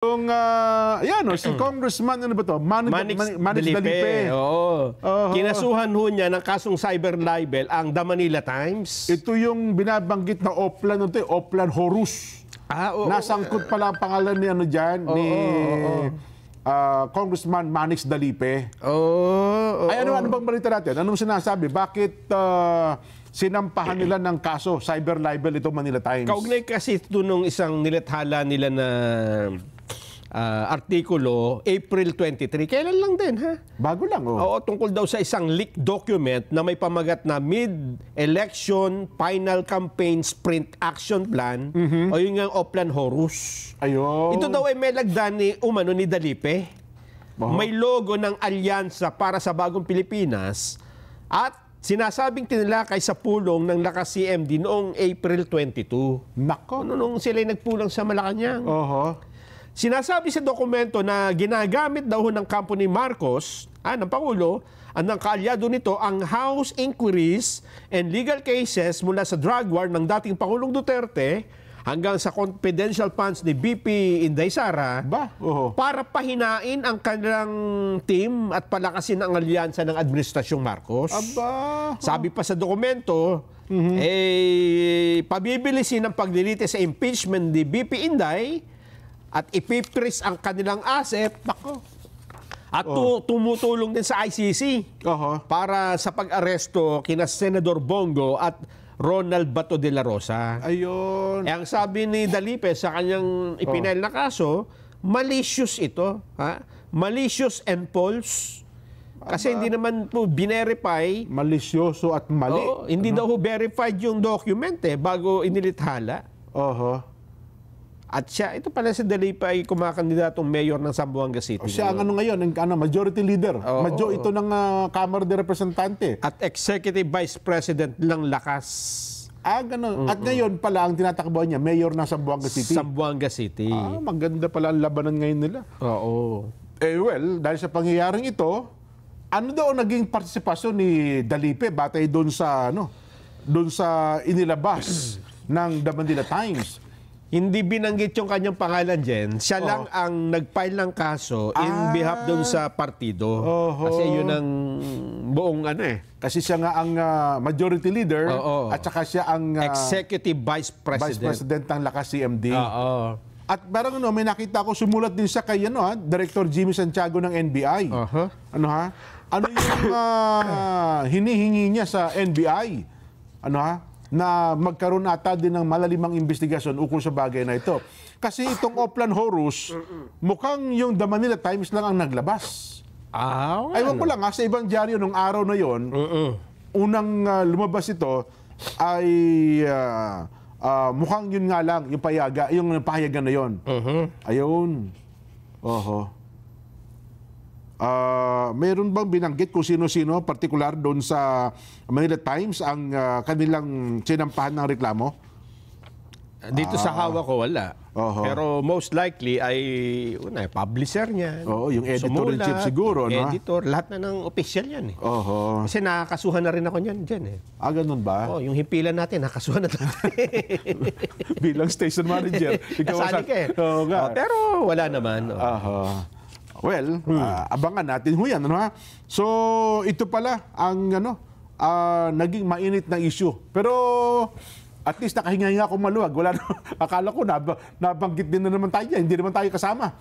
Yung, yan, si Congressman, ano ba to? Manix Dalipe. Oo. Kinasuhan ho niya ng kasong cyber libel ang The Manila Times. Ito yung binabanggit na Oplan, Oplan Horus. Oo. Nasangkot pala ang pangalan ni ano dyan, ni Congressman Manix Dalipe. Ay, ano bang balita natin? Anong sinasabi? Bakit sinampahan nila ng kaso, cyber libel, ito Manila Times? Kaugnay kasi ito nung isang nilathala nila na artikulo, April 23. Kailan lang din, ha? Bago lang, Oo, tungkol daw sa isang leaked document na may pamagat na Mid-Election Final Campaign Sprint Action Plan o yung nga Oplan Horus. Ayun. Ito daw ay may lagdan ni Dalipe. May logo ng alyansa para sa bagong Pilipinas at sinasabing tinilakay sa pulong ng Lakas CMD noong April 22. Nako. Nung sila nagpulang sa Malacanang. Sinasabi sa dokumento na ginagamit daw ng kampo ni Marcos, ng Pangulo, ang kaalyado nito ang House inquiries and legal cases mula sa drug war ng dating Pangulong Duterte hanggang sa confidential funds ni BP Inday Sara para pahinain ang kanilang team at palakasin ang alyansa ng Administrasyong Marcos. Sabi pa sa dokumento, pabibilisin ang paglilite sa impeachment ni BP Inday at ipipris ang kanilang asset. At tumutulong din sa ICC para sa pag-aresto kina Senador Bongo at Ronald Bato de la Rosa. Ayun. Ang sabi ni Dalipe sa kanyang ipinail na kaso, malicious ito. Malicious and false. Kasi hindi naman po binerify. Malisyoso at mali. Hindi daw verified yung document bago inilithala. At siya, ito pala si Dalipe ay kumakandidatong mayor ng Zamboanga City. Siya ang ngayon, majority leader. Ito ng Kamara de Representante. At Executive Vice President ng Lakas. Ganun. At ngayon pala ang tinatakbuhan niya, mayor ng Zamboanga City. Zamboanga City. Maganda pala ang labanan ngayon nila. Well, dahil sa pangyayaring ito, ano daw naging partisipasyon ni Dalipe batay doon sa inilabas ng The Manila Times? Hindi binanggit yung kanyang pangalan dyan. Siya lang ang nag-file ng kaso in behalf doon sa partido. Kasi yun ang buong Kasi siya nga ang majority leader at saka siya ang Executive Vice President. Vice President ng Lakas CMD. At parang may nakita ko, sumulat din siya kay Director Jimmy Santiago ng NBI. Ano yung hinihingi niya sa NBI? Na magkaroon ata din ng malalimang investigasyon ukol sa bagay na ito. Kasi itong Oplan Horus, mukhang yung The Manila Times lang ang naglabas. Aywan ko lang, sa ibang dyaryo nung araw na yon, unang lumabas ito ay mukhang yun nga lang, yung pahayagan na yon. Ayun. Meron bang binanggit kung sino-sino, partikular doon sa Manila Times, ang kanilang sinampahan ng reklamo? Dito sa hawak ko, wala. Pero most likely ay publisher niya. Yung editor-in-chief siguro. Editor, lahat na ng official yan. Kasi nakakasuhan na rin ako niyan dyan. Ganun ba? Yung himpilan natin, nakasuhan na natin. Bilang station manager. Kasali ka pero wala naman. Well, abangan natin ho yan. So, ito pala ang naging mainit na issue. Pero at least nakahinga-hinga ako maluwag. Akala ko nabanggit din na naman tayo. Hindi naman tayo kasama.